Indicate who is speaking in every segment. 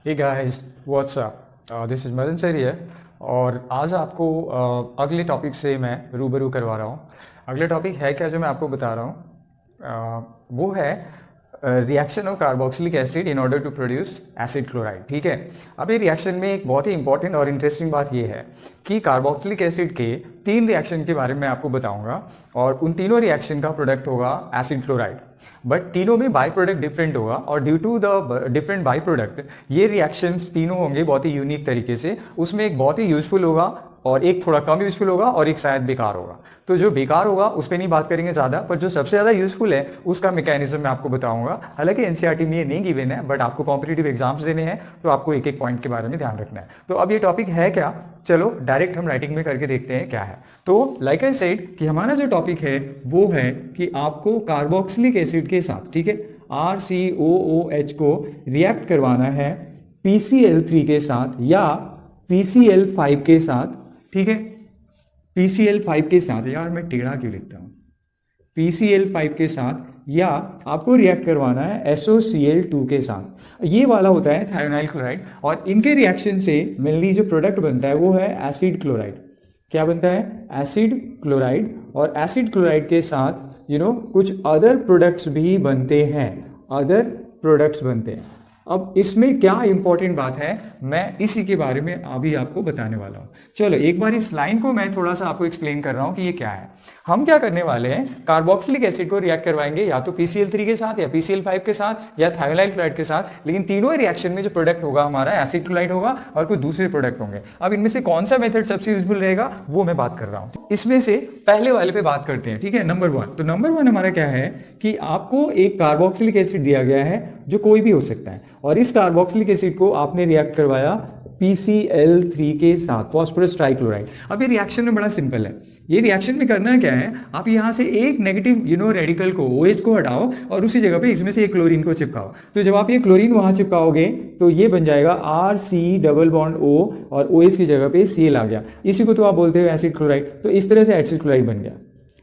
Speaker 1: Hey guys what's up, this is Madan sir here. और आज आपको अगले टॉपिक से मैं रूबरू करवा रहा हूँ। अगला टॉपिक है क्या जो मैं आपको बता रहा हूँ, वो है reaction of carboxylic acid in order to produce acid chloride. ठीक है, अब ये रिएक्शन में एक बहुत ही इंपॉर्टेंट और इंटरेस्टिंग बात ये है कि कार्बोक्सिलिक एसिड के 3 रिएक्शन के बारे में आपको बताऊंगा और उन तीनों रिएक्शन का प्रोडक्ट होगा एसिड क्लोराइड। बट तीनों में बाई प्रोडक्ट डिफरेंट होगा और due to the different by product ये रिएक्शंस तीनों होंगे बहुत ही यूनिक तरीके से। उसमें एक बहुत ही यूजफुल होगा और एक थोड़ा कम यूजफुल होगा और एक शायद बेकार होगा। तो जो बेकार होगा उस पर नहीं बात करेंगे ज़्यादा, पर जो सबसे ज़्यादा यूजफुल है उसका मैकेनिज्म मैं आपको बताऊंगा। हालांकि एनसीईआरटी में ये नहीं गिवन है, बट आपको कॉम्पिटिटिव एग्जाम्स देने हैं तो आपको एक एक पॉइंट के बारे में ध्यान रखना है। तो अब ये टॉपिक है क्या, चलो डायरेक्ट हम राइटिंग में करके देखते हैं क्या है। तो लाइक आई सेड कि हमारा जो टॉपिक है वो है कि आपको कार्बोक्सिलिक एसिड के साथ, ठीक है, RCOOH को रिएक्ट करवाना है PCl3 के साथ या PCl5 के साथ। ठीक है, PCl5 के साथ, यार मैं टेढ़ा क्यों लिखता हूँ, PCl5 के साथ, या आपको रिएक्ट करवाना है SOCl2 के साथ। ये वाला होता है थायोनाइल क्लोराइड और इनके रिएक्शन से मेनली जो प्रोडक्ट बनता है वो है एसिड क्लोराइड। क्या बनता है? Acid chloride. और एसिड क्लोराइड के साथ कुछ अदर प्रोडक्ट्स भी बनते हैं, अदर प्रोडक्ट्स बनते हैं। अब इसमें क्या इंपॉर्टेंट बात है मैं इसी के बारे में अभी आपको बताने वाला हूँ। चलो एक बार इस लाइन को मैं थोड़ा सा आपको एक्सप्लेन कर रहा हूँ कि ये क्या है। हम क्या करने वाले हैं, कार्बोक्सिलिक एसिड को रिएक्ट करवाएंगे या तो PCl3 के साथ या PCl5 के साथ या थायोनाइल क्लोराइड के साथ, लेकिन तीनों ही रिएक्शन में जो प्रोडक्ट होगा हमारा एसिड क्लोराइड होगा और कुछ दूसरे प्रोडक्ट होंगे। अब इनमें से कौन सा मेथड सबसे यूजफुल रहेगा वो मैं बात कर रहा हूँ। इसमें से पहले वाले पे बात करते हैं, ठीक है, नंबर 1। तो नंबर 1 हमारा क्या है कि आपको एक कार्बोक्सिलिक एसिड दिया गया है जो कोई भी हो सकता है और इस कार्बोक्सिलिक एसिड को आपने रिएक्ट करवाया PCl3 के साथ, फॉस्फोरस ट्राइक्लोराइड। अब ये रिएक्शन में बड़ा सिंपल है। ये रिएक्शन में करना क्या है, आप यहाँ से एक नेगेटिव रेडिकल को OH को हटाओ और उसी जगह पे इसमें से एक क्लोरीन को चिपकाओ। तो जब आप ये क्लोरीन वहां चिपकाओगे तो ये बन जाएगा RC डबल बॉन्ड O और OH की जगह पे Cl आ गया। इसी को तो आप बोलते हो एसिड क्लोराइड। तो इस तरह से एसिड क्लोराइड बन गया,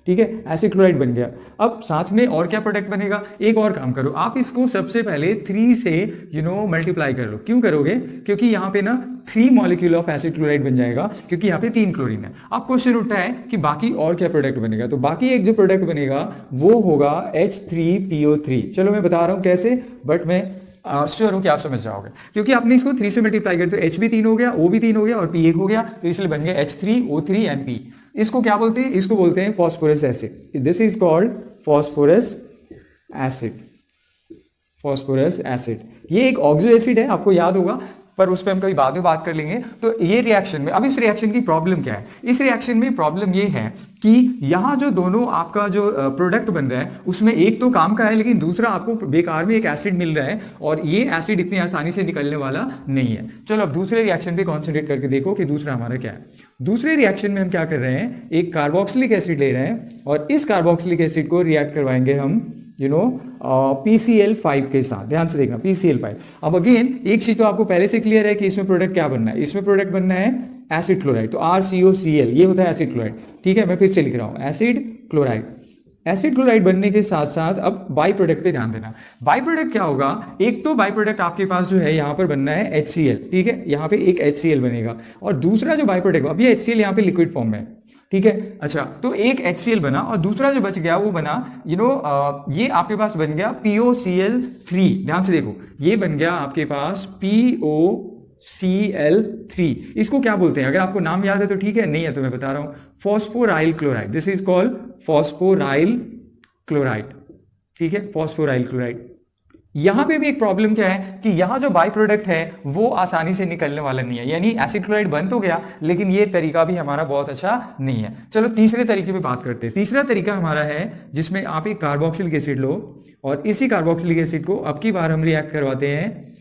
Speaker 1: ठीक है, एसिड क्लोराइड बन गया। अब साथ में और क्या प्रोडक्ट बनेगा, एक और काम करो, आप इसको सबसे पहले 3 से मल्टीप्लाई कर लो। क्यों करोगे? क्योंकि यहाँ पे ना 3 मॉलिक्यूल ऑफ एसिड क्लोराइड बन जाएगा क्योंकि यहाँ पे 3 क्लोरीन है। अब क्वेश्चन उठता है कि बाकी और क्या प्रोडक्ट बनेगा। तो बाकी एक जो प्रोडक्ट बनेगा वो होगा H3PO3। चलो मैं बता रहा हूँ कैसे, बट मैं श्योर हूं कि आप समझ जाओगे क्योंकि आपने इसको 3 से मल्टीप्लाई कर, तो H भी 3 हो गया, O भी 3 हो गया और P 1 हो गया, तो इसलिए बन गया H3O3MP। इसको क्या बोलते हैं? इसको बोलते हैं phosphorous acid. This is called phosphorous acid. Phosphorous acid ये एक ऑक्सो एसिड है, आपको याद होगा, पर उस पर हम कभी बाद में बात कर लेंगे। तो ये रिएक्शन में, अब इस रिएक्शन की प्रॉब्लम क्या है? इस रिएक्शन में प्रॉब्लम ये है कि यहाँ जो दोनों आपका जो प्रोडक्ट बन रहा है उसमें एक तो काम का है, लेकिन दूसरा आपको बेकार में एक एसिड मिल रहा है और ये एसिड इतनी आसानी से निकलने वाला नहीं है। चलो अब दूसरे रिएक्शन पे कॉन्सेंट्रेट करके देखो कि दूसरा हमारा क्या है। दूसरे रिएक्शन में हम क्या कर रहे हैं, एक कार्बोक्सिलिक एसिड ले रहे हैं और इस कार्बोक्सिलिक एसिड को रिएक्ट करवाएंगे हम PCl5 के साथ। ध्यान से देखना, PCl5। अब अगेन एक चीज तो आपको पहले से क्लियर है कि इसमें प्रोडक्ट क्या बनना है, इसमें प्रोडक्ट बनना है एसिड क्लोराइड। तो RCOCl ये होता है एसिड क्लोराइड, ठीक है, मैं फिर से लिख रहा हूं एसिड क्लोराइड। एसिड क्लोराइड बनने के साथ साथ अब बाई प्रोडक्ट पे ध्यान देना। बाई प्रोडक्ट क्या होगा, एक तो बाई प्रोडक्ट आपके पास जो है यहाँ पर बनना है HCl, ठीक है, यहाँ पे एक HCl बनेगा और दूसरा जो बाई प्रोडक्ट, अब ये HCl यहाँ पे लिक्विड फॉर्म में, ठीक है। अच्छा, तो एक HCl बना और दूसरा जो बच गया वो बना ये आपके पास बन गया POCl3। ध्यान से देखो, ये बन गया आपके पास POCl3। इसको क्या बोलते हैं? अगर आपको नाम याद है तो ठीक है, नहीं है तो मैं बता रहा हूं, phosphoryl chloride. This is called phosphoryl chloride, ठीक है, फॉस्फोराइल क्लोराइड। यहां पे भी एक प्रॉब्लम क्या है कि यहां जो बाई प्रोडक्ट है वो आसानी से निकलने वाला नहीं है, यानी एसिड क्लोराइड बन तो गया लेकिन ये तरीका भी हमारा बहुत अच्छा नहीं है। चलो तीसरे तरीके पे बात करते हैं। तीसरा तरीका हमारा है जिसमें आप एक कार्बोक्सिलिक एसिड लो और इसी कार्बोक्सिलिक एसिड को अब की बार हम रिएक्ट करवाते हैं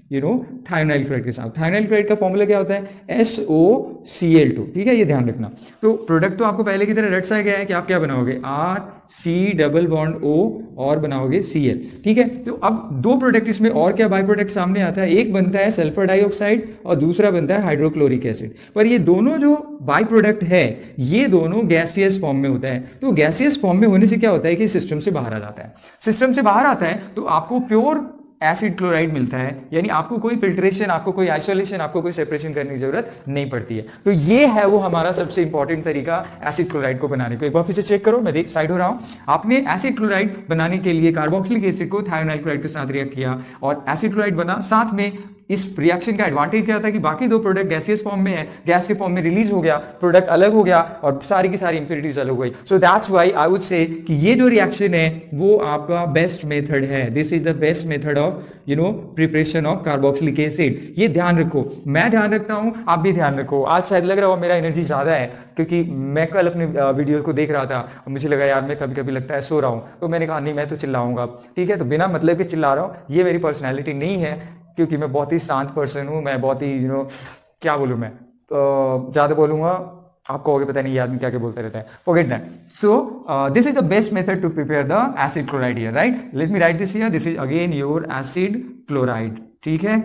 Speaker 1: थायोनाइल क्लोराइड के साथ। थायोनाइल क्लोराइड का फॉर्मूला क्या होता है? SOCl2, ठीक है, ये ध्यान रखना। तो प्रोडक्ट तो आपको पहले की तरह रट सा गया है कि आप क्या बनाओगे, RC डबल बॉन्ड O और बनाओगे Cl, ठीक है। तो अब 2 प्रोडक्ट इसमें और क्या बाई प्रोडक्ट सामने आता है, एक बनता है सल्फर डाइऑक्साइड और दूसरा बनता है हाइड्रोक्लोरिक एसिड। पर ये दोनों जो बाई प्रोडक्ट है ये दोनों गैसियस फॉर्म में होता है। तो गैसियस फॉर्म में होने से क्या होता है कि सिस्टम से बाहर आ जाता है। सिस्टम से बाहर आता है तो आपको प्योर एसिड क्लोराइड मिलता है, यानी आपको कोई फिल्ट्रेशन, आपको कोई आइसोलेशन, आपको कोई सेपरेशन करने की जरूरत नहीं पड़ती है। तो ये है वो हमारा सबसे इंपॉर्टेंट तरीका एसिड क्लोराइड को बनाने को। एक बार फिर से चेक करो, मैं साइड हो रहा हूं। आपने एसिड क्लोराइड बनाने के लिए कार्बोक्सिलिक एसिड को थायोनाइल क्लोराइड के साथ रिएक्ट किया और एसिड क्लोराइड बना। साथ में इस रिएक्शन का एडवांटेज क्या था कि बाकी दो प्रोडक्ट गैसियस फॉर्म में है, गैस के फॉर्म में रिलीज हो गया, प्रोडक्ट अलग हो गया और सारी की सारी इंप्योरिटीज अलग हो गई। So that's why I would say कि ये जो रिएक्शन है वो आपका बेस्ट मेथड है। This is the best method of preparation of carboxylic acid. ये ध्यान रखो, मैं ध्यान रखता हूं, आप भी ध्यान रखो। आज शायद लग रहा हो मेरा एनर्जी ज्यादा है क्योंकि मैं कल अपने वीडियो को देख रहा था और मुझे लगा यार मैं कभी कभी लगता है सो रहा हूं, तो मैंने कहा नहीं मैं तो चिल्लाऊंगा, ठीक है। तो बिना मतलब के चिल्ला रहा हूं, ये मेरी पर्सनैलिटी नहीं है क्योंकि मैं बहुत ही शांत पर्सन हूँ। मैं बहुत ही क्या बोलूँ, मैं ज़्यादा बोलूँगा आप कहोगे पता नहीं ये आदमी क्या क्या बोलते रहता है, forget that. So this is the best method to prepare the acid chloride here, right. Let me write this here, this is again your acid chloride, ठीक है।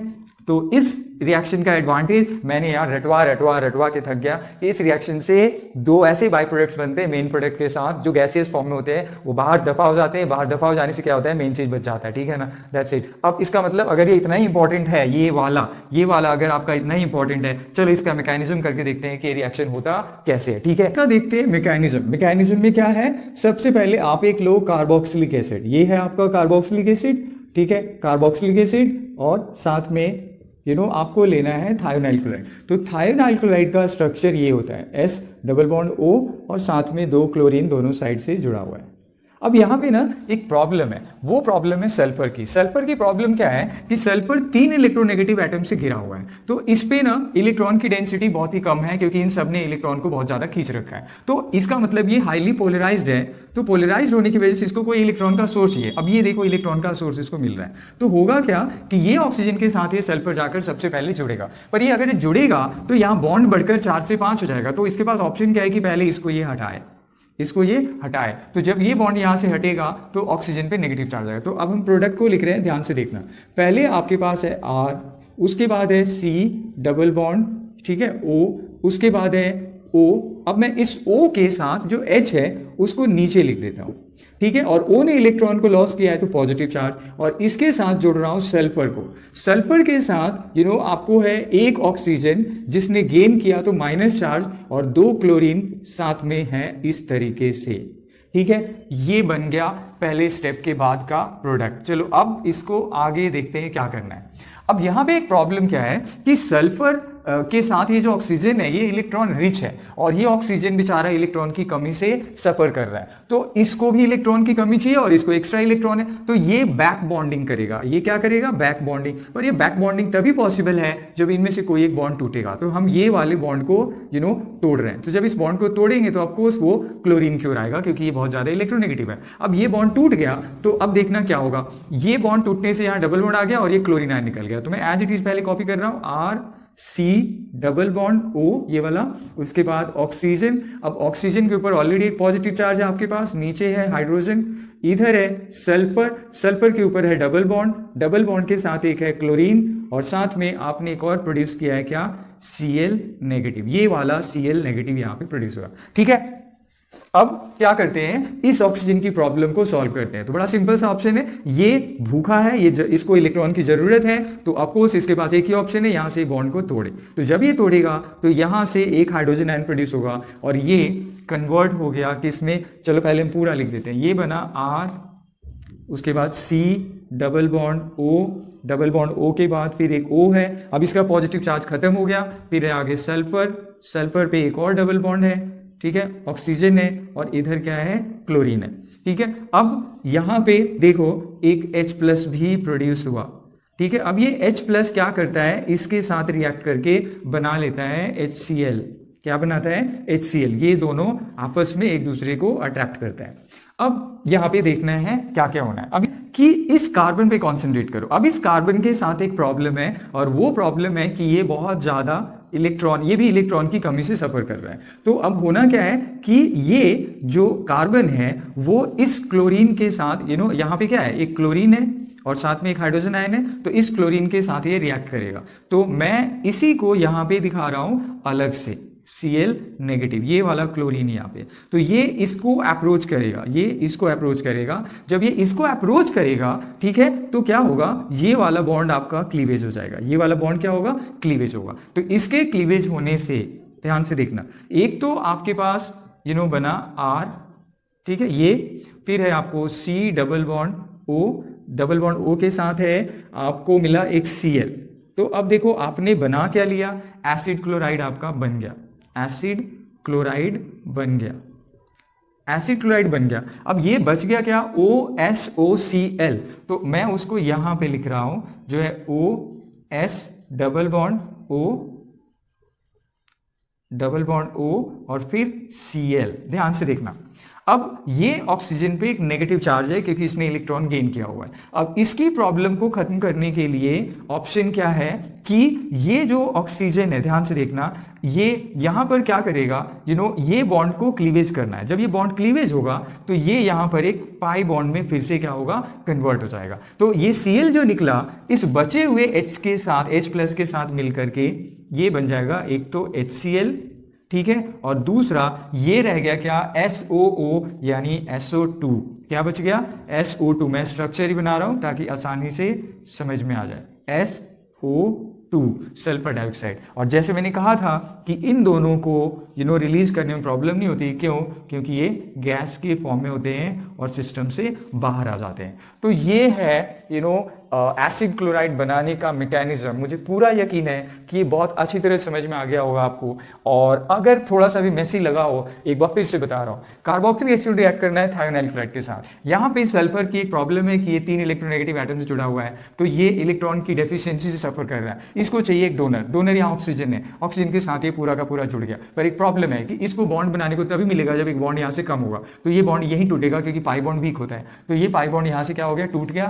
Speaker 1: तो इस रिएक्शन का एडवांटेज मैंने यार रटवा के थक गया। इस रिएक्शन से दो ऐसे बाई प्रोडक्ट्स बनते हैं मेन प्रोडक्ट के साथ जो गैसियस फॉर्म में होते हैं, वो बाहर दफा हो जाते हैं। बाहर दफा हो जाने से क्या होता है, मेन चीज बच जाता है, ठीक है ना। That's it. अब इसका मतलब अगर ये इतना ही इंपॉर्टेंट है, ये वाला अगर आपका इतना ही इंपॉर्टेंट है, चलो इसका मैकेनिज्म करके देखते हैं कि रिएक्शन होता कैसे है, ठीक है। इसका देखते हैं मैकेनिज्म में क्या है। सबसे पहले आप एक लो कार्बोक्सिलिक एसिड, ये है आपका कार्बोक्सिलिक एसिड, ठीक है, कार्बोक्सिलिक एसिड, और साथ में आपको लेना है थायोनाइल क्लोराइड। तो थायोनाइल क्लोराइड का स्ट्रक्चर ये होता है S डबल बॉन्ड O और साथ में 2 क्लोरीन दोनों साइड से जुड़ा हुआ है। अब यहाँ पे ना एक प्रॉब्लम है, वो प्रॉब्लम है सल्फर की। सल्फर की प्रॉब्लम क्या है कि सल्फर 3 इलेक्ट्रोनेगेटिव एटम से घिरा हुआ है। तो इस पे ना इलेक्ट्रॉन की डेंसिटी बहुत ही कम है क्योंकि इन सब ने इलेक्ट्रॉन को बहुत ज्यादा खींच रखा है। तो इसका मतलब ये हाईली पोलराइज्ड है। तो पोलराइज्ड होने की वजह से इसको कोई इलेक्ट्रॉन का सोर्स चाहिए। अब ये देखो इलेक्ट्रॉन का सोर्स इसको मिल रहा है, तो होगा क्या कि ये ऑक्सीजन के साथ ये सल्फर जाकर सबसे पहले जुड़ेगा। पर ये अगर जुड़ेगा तो यहाँ बॉन्ड बढ़कर 4 से 5 हो जाएगा। तो इसके पास ऑप्शन क्या है कि पहले इसको ये हटाए। तो जब ये बॉन्ड यहां से हटेगा तो ऑक्सीजन पे नेगेटिव चार्ज आएगा। तो अब हम प्रोडक्ट को लिख रहे हैं, ध्यान से देखना। पहले आपके पास है R, उसके बाद है C डबल बॉन्ड, ठीक है, O, उसके बाद है O। अब मैं इस O के साथ जो H है उसको नीचे लिख देता हूं, ठीक है। और O ने इलेक्ट्रॉन को लॉस किया है तो पॉजिटिव चार्ज, और इसके साथ जोड़ रहा हूं सल्फर को। सल्फर के साथ आपको है एक ऑक्सीजन जिसने गेन किया तो माइनस चार्ज, और 2 क्लोरीन साथ में है इस तरीके से, ठीक है। ये बन गया पहले स्टेप के बाद का प्रोडक्ट। चलो अब इसको आगे देखते हैं क्या करना है। अब यहां पे एक प्रॉब्लम क्या है कि सल्फर के साथ ये जो ऑक्सीजन है ये इलेक्ट्रॉन रिच है, और ये ऑक्सीजन बेचारा इलेक्ट्रॉन की कमी से सफर कर रहा है। तो इसको भी इलेक्ट्रॉन की कमी चाहिए और इसको एक्स्ट्रा इलेक्ट्रॉन है, तो ये बैक बॉन्डिंग करेगा। ये क्या करेगा, बैक बॉन्डिंग। पर ये बैक बॉन्डिंग तभी पॉसिबल है जब इनमें से कोई एक बॉन्ड टूटेगा। तो हम ये वाले बॉन्ड को तोड़ रहे हैं। तो जब इस बॉन्ड को तोड़ेंगे तो ऑफकोर्स वो क्लोरीन क्योर आएगा क्योंकि ये बहुत ज्यादा इलेक्ट्रोनेगेटिव है। अब ये बॉन्ड टूट गया तो अब देखना क्या होगा। ये बॉन्ड टूटने से यहाँ डबल बॉन्ड आ गया और ये क्लोरीन आयन निकल गया। तो मैं एज इट इज पहले कॉपी कर रहा हूं, C डबल बॉन्ड O, ये वाला, उसके बाद ऑक्सीजन। अब ऑक्सीजन के ऊपर ऑलरेडी एक पॉजिटिव चार्ज है आपके पास, नीचे है हाइड्रोजन, इधर है सल्फर, सल्फर के ऊपर है डबल बॉन्ड के साथ एक है क्लोरीन, और साथ में आपने एक और प्रोड्यूस किया है क्या, Cl नेगेटिव। ये वाला Cl नेगेटिव यहाँ पे प्रोड्यूस हुआ, ठीक है। अब क्या करते हैं, इस ऑक्सीजन की प्रॉब्लम को सॉल्व करते हैं। तो बड़ा सिंपल सा ऑप्शन है, ये भूखा है, इसको इलेक्ट्रॉन की जरूरत है, तो ऑफकोर्स इसके पास एक ही ऑप्शन है, यहां से बॉन्ड को तोड़े। तो जब ये तोड़ेगा तो यहां से एक हाइड्रोजन आयन प्रोड्यूस होगा और ये कन्वर्ट हो गया किसमें, चलो पहले हम पूरा लिख देते हैं। ये बना R, उसके बाद C डबल बॉन्ड O के बाद फिर एक O है। अब इसका पॉजिटिव चार्ज खत्म हो गया, फिर आगे सल्फर पे एक और डबल बॉन्ड है, ठीक है, ऑक्सीजन है, और इधर क्या है, क्लोरीन है, ठीक है। अब यहां पे देखो एक H+ भी प्रोड्यूस हुआ, ठीक है। अब ये H+ क्या करता है, इसके साथ रिएक्ट करके बना लेता है HCl। क्या बनाता है, HCl। ये दोनों आपस में एक दूसरे को अट्रैक्ट करता है। अब यहां पे देखना है क्या क्या होना है। अब कि इस कार्बन पे कॉन्सेंट्रेट करो। अब इस कार्बन के साथ एक प्रॉब्लम है, और वो प्रॉब्लम है कि ये बहुत ज्यादा इलेक्ट्रॉन, ये भी इलेक्ट्रॉन की कमी से सफर कर रहा है। तो अब होना क्या है कि ये जो कार्बन है वो इस क्लोरीन के साथ, यहाँ पे क्या है, एक क्लोरीन है और साथ में एक हाइड्रोजन आयन है, तो इस क्लोरीन के साथ ये रिएक्ट करेगा। तो मैं इसी को यहाँ पे दिखा रहा हूं अलग से, Cl नेगेटिव, ये वाला क्लोरीन यहाँ पे। तो ये इसको अप्रोच करेगा, ये इसको अप्रोच करेगा। जब ये इसको अप्रोच करेगा, ठीक है, तो क्या होगा, ये वाला बॉन्ड आपका क्लीवेज हो जाएगा। ये वाला बॉन्ड क्या होगा, क्लीवेज होगा। तो इसके क्लीवेज होने से ध्यान से देखना, एक तो आपके पास बना R, ठीक है, ये फिर है आपको C double bond O, double bond O के साथ है आपको मिला एक Cl। तो अब देखो आपने बना क्या लिया, एसिड क्लोराइड आपका बन गया, एसिड क्लोराइड बन गया, एसिड क्लोराइड बन गया। अब ये बच गया क्या, OSOCl। तो मैं उसको यहां पे लिख रहा हूं, जो है OS double bond O, double bond O और फिर Cl। ध्यान से देखना, अब ये ऑक्सीजन पे एक नेगेटिव चार्ज है क्योंकि इसने इलेक्ट्रॉन गेन किया हुआ है। अब इसकी प्रॉब्लम को खत्म करने के लिए ऑप्शन क्या है कि ये जो ऑक्सीजन है, ध्यान से देखना, ये यहां पर क्या करेगा, ये बॉन्ड को क्लीवेज करना है। जब ये बॉन्ड क्लीवेज होगा तो ये यहां पर एक पाई बॉन्ड में फिर से क्या होगा, कन्वर्ट हो जाएगा। तो ये Cl जो निकला इस बचे हुए H के साथ, H+ के साथ मिलकर के ये बन जाएगा एक तो HCl, ठीक है, और दूसरा ये रह गया क्या, SOO यानी SO2। क्या बच गया, SO2। मैं स्ट्रक्चर ही बना रहा हूं ताकि आसानी से समझ में आ जाए, SO2 सल्फर डाइऑक्साइड। और जैसे मैंने कहा था कि इन दोनों को रिलीज करने में प्रॉब्लम नहीं होती, क्यों, क्योंकि ये गैस के फॉर्म में होते हैं और सिस्टम से बाहर आ जाते हैं। तो ये है एसिड क्लोराइड बनाने का मैकेनिज्म। मुझे पूरा यकीन है कि ये बहुत अच्छी तरह समझ में आ गया होगा आपको। और अगर थोड़ा सा भी मेसी लगा हो, एक बार फिर से बता रहा हूँ, कार्बोक्सिलिक एसिड रिएक्ट करना है थायोनाइल क्लोराइड के साथ। यहाँ पे सल्फर की एक प्रॉब्लम है कि ये 3 इलेक्ट्रोनेगेटिव एटम से जुड़ा हुआ है, तो ये इलेक्ट्रॉन की डेफिशिएंसी से सफर कर रहा है। इसको चाहिए एक डोनर, डोनर यहाँ ऑक्सीजन है, ऑक्सीजन के साथ ये पूरा का पूरा जुड़ गया। पर एक प्रॉब्लम है कि इसको बॉन्ड बनाने को तभी मिलेगा जब एक बॉन्ड यहाँ से कम होगा। तो ये बॉन्ड यही टूटेगा क्योंकि पाई बॉन्ड वीक होता है। तो ये पाई बॉन्ड यहाँ से क्या हो गया, टूट गया।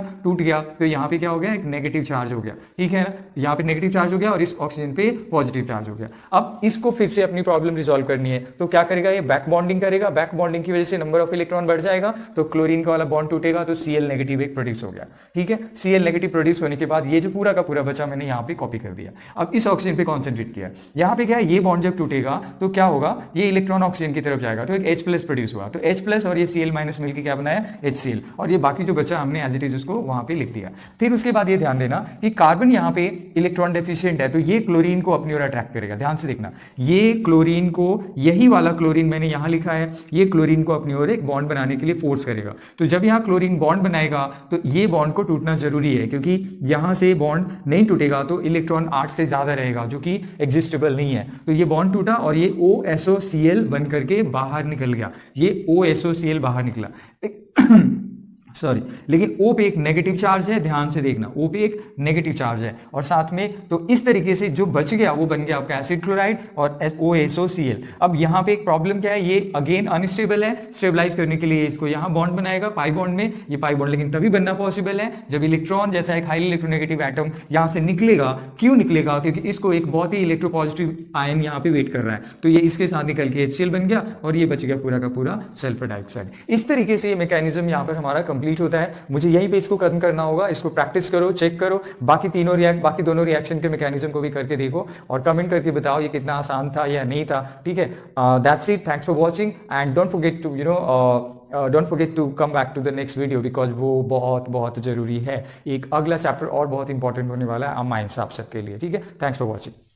Speaker 1: तो यहाँ पे क्या हो गया, एक नेगेटिव चार्ज हो गया, ठीक है ना, यहाँ पे नेगेटिव चार्ज हो गया और इस ऑक्सीजन पे पॉजिटिव चार्ज हो गया। अब इसको फिर से अपनी प्रॉब्लम रिजॉल्व करनी है, तो क्या करेगा, ये बैक बॉन्डिंग करेगा। बैक बॉन्डिंग की वजह से नंबर ऑफ इलेक्ट्रॉन बढ़ जाएगा, तो क्लोरीन का वाला बॉन्ड टूटेगा, तो Cl नेगेटिव एक प्रोड्यूस हो गया, ठीक है। Cl नेगेटिव प्रोड्यूस होने के बाद ये जो पूरा का पूरा बचा मैंने यहाँ पे कॉपी कर दिया। अब इस ऑक्सीजन पे कॉन्सेंट्रेट किया। यहाँ पे क्या है, ये बॉन्ड जब टूटेगा तो क्या होगा, ये इलेक्ट्रॉन ऑक्सीजन की तरफ जाएगा, तो एक H+ प्रोड्यूस हुआ। तो H+ और ये Cl- मिलकर क्या बनाया, HCl। और ये बाकी जो बचा हमने एज इट इज उसको वहां पे लिख दिया। फिर उसके बाद ये ध्यान देना कि कार्बन यहाँ पे इलेक्ट्रॉन डेफिशिएंट है, तो ये क्लोरीन को अपनी ओर अट्रैक्ट करेगा। ध्यान से देखना, ये क्लोरीन को, यही वाला क्लोरीन मैंने यहां लिखा है, ये क्लोरीन को अपनी ओर एक बॉन्ड बनाने के लिए फोर्स करेगा। तो जब यहाँ क्लोरीन बॉन्ड बनाएगा तो ये बॉन्ड को टूटना जरूरी है, क्योंकि यहां से बॉन्ड नहीं टूटेगा तो इलेक्ट्रॉन 8 से ज्यादा रहेगा, जो कि एग्जिस्टेबल नहीं है। तो ये बॉन्ड टूटा और ये OSOCl बन करके बाहर निकल गया, ये OSOCl बाहर निकला सॉरी, लेकिन O पे एक नेगेटिव चार्ज है, ध्यान से देखना, O पे एक नेगेटिव चार्ज है और साथ में, तो इस तरीके से जो बच गया वो बन गया आपका एसिड क्लोराइड और OSOCl। अब यहाँ पे एक प्रॉब्लम क्या है, ये अगेन अनस्टेबल है। स्टेबलाइज करने के लिए इसको यहाँ बॉन्ड बनाएगा पाई बॉन्ड में, ये पाई बॉन्ड लेकिन तभी बनना पॉसिबल है जब इलेक्ट्रॉन जैसा एक हाईली इलेक्ट्रोनेगेटिव एटम यहाँ से निकलेगा। क्यों निकलेगा, क्योंकि इसको एक बहुत ही इलेक्ट्रोपॉजिटिव आयन यहाँ पे वेट कर रहा है, तो ये इसके साथ निकल के HCl बन गया और ये बच गया पूरा का पूरा सल्फर डाइऑक्साइड। इस तरीके से ये मैकेनिज्म यहाँ पर हमारा कंप्लीट होता है। मुझे यहीं पे इसको खत्म करना होगा, इसको प्रैक्टिस करो, चेक करो, बाकी दोनों रिएक्शन के मैकेनिज्म को भी करके देखो और कमेंट करके बताओ ये कितना आसान था या नहीं था, ठीक है। That's it, thanks for watching and don't forget to come back to the next video, because वो बहुत जरूरी है। एक अगला चैप्टर और बहुत इंपॉर्टेंट होने वाला है माइंड्स आप सबके लिए, ठीक है। Thanks for watching.